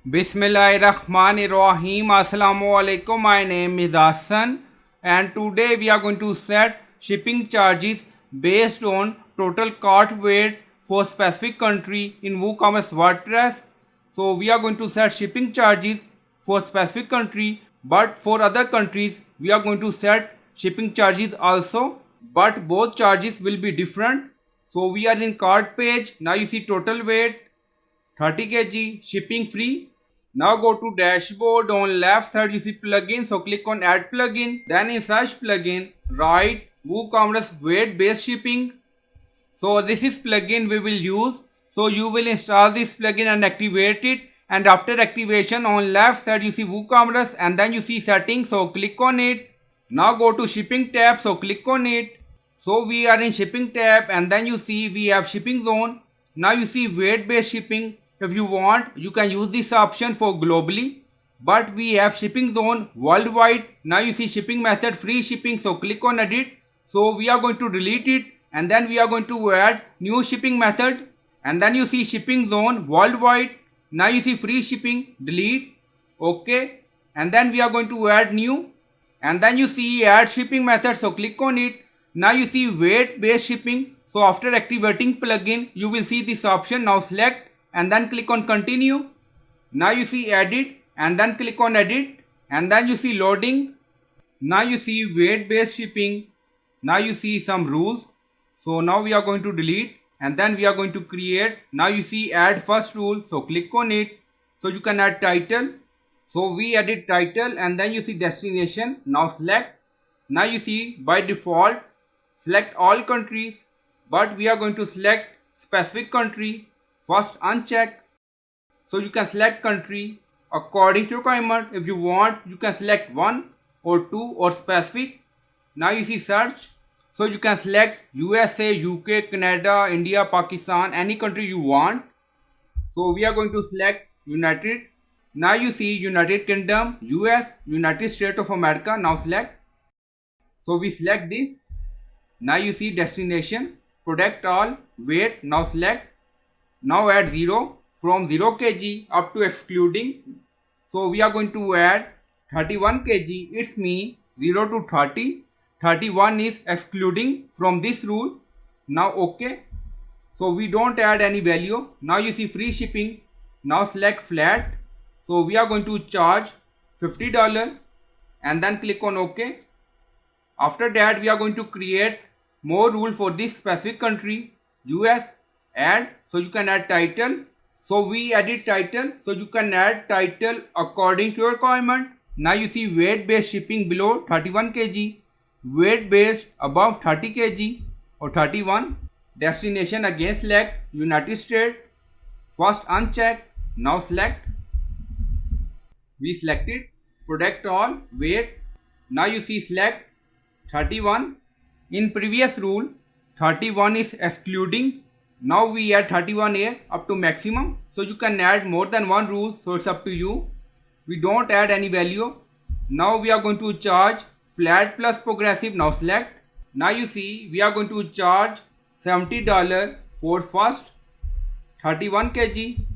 Bismillahirrahmanirrahim. Assalamu alaikum. My name is Hassan and today we are going to set shipping charges based on total cart weight for specific country in WooCommerce WordPress. So we are going to set shipping charges for specific country, but for other countries we are going to set shipping charges also, but both charges will be different. So we are in cart page. Now you see total weight 30 kg, shipping free. Now go to dashboard. On left side you see plugin, so click on add plugin. Then in search plugin write WooCommerce weight based shipping. So this is plugin we will use. So you will install this plugin and activate it, and after activation on left side you see WooCommerce and then you see settings, so click on it. Now go to shipping tab, so click on it. So we are in shipping tab and then you see we have shipping zone. Now you see weight based shipping. If you want you can use this option for globally, but we have shipping zone worldwide. Now you see shipping method free shipping, so click on edit. So we are going to delete it and then we are going to add new shipping method, and then you see shipping zone worldwide. Now you see free shipping, delete, okay, and then we are going to add new, and then you see add shipping method, so click on it. Now you see weight based shipping. So after activating plugin you will see this option. Now select and then click on continue. Now you see edit and then click on edit, and then you see loading. Now you see weight based shipping. Now you see some rules. So now we are going to delete and then we are going to create. Now you see add first rule, so click on it. So you can add title. So we added title and then you see destination. Now select. Now you see by default select all countries, but we are going to select specific country. First uncheck. So you can select country according to requirement. If you want you can select one or two or specific. Now you see search. So you can select USA, UK, Canada, India, Pakistan, any country you want. So we are going to select United. Now you see United Kingdom, US, United States of America. Now select. So we select this. Now you see destination, product all, weight. Now select. Now add 0 from 0 kg up to excluding. So we are going to add 31 kg. It's mean 0 to 30. 31 is excluding from this rule. Now okay. So we don't add any value. Now you see free shipping. Now select flat. So we are going to charge $50 and then click on OK. After that we are going to create more rule for this specific country. US, add. So you can add title. So we added title. So you can add title according to your requirement. Now you see weight based shipping below 31 kg. Weight based above 30 kg or 31. Destination again select United States. First uncheck. Now select. We selected product all, weight. Now you see select 31. In previous rule 31 is excluding. Now we add 31 here up to maximum. So you can add more than one rule, so it's up to you. We don't add any value. Now we are going to charge flat plus progressive. Now select. Now you see we are going to charge $70 for first 31 kg,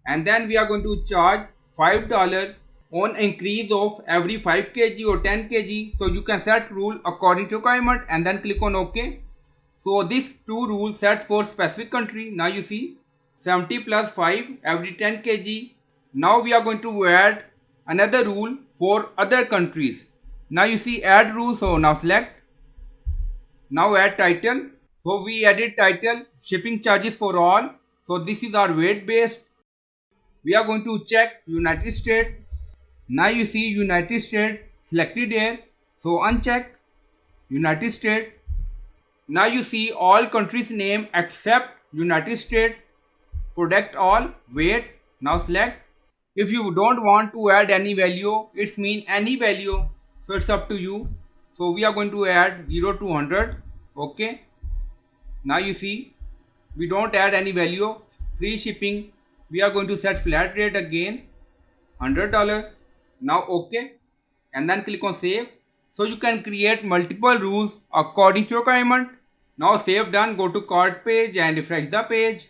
and then we are going to charge $5 on increase of every 5 kg or 10 kg. So you can set rule according to requirement and then click on OK. So these two rules set for specific country. Now you see 70 plus 5 every 10 kg. Now we are going to add another rule for other countries. Now you see add rule. So now select. Now add title. So we added title, shipping charges for all. So this is our weight based. We are going to check United States. Now you see United States selected here. So uncheck United States. Now you see all countries name except United States. Product all, weight. Now select. If you don't want to add any value, it's mean any value, so it's up to you. So we are going to add 0 to 100. Okay. Now you see we don't add any value. Free shipping. We are going to set flat rate again $100. Now OK, and then click on save. So you can create multiple rules according to your requirement. Now save done. Go to cart page and refresh the page.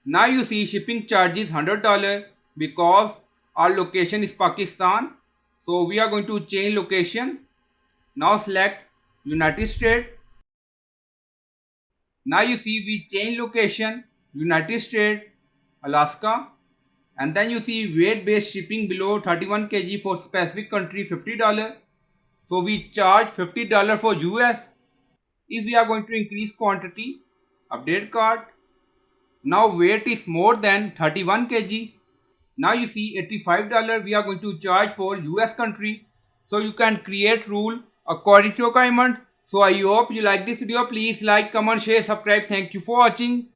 Now you see shipping charges $100. because our location is Pakistan. So we are going to change location. Now select United States. Now you see we change location, United States, Alaska, and then you see weight based shipping below 31 kg for specific country $50. So we charge $50 for US. If we are going to increase quantity, update cart. Now weight is more than 31 kg. Now you see $85 we are going to charge for US country. So you can create rule according to your requirement. So I hope you like this video. Please like, comment, share, subscribe. Thank you for watching.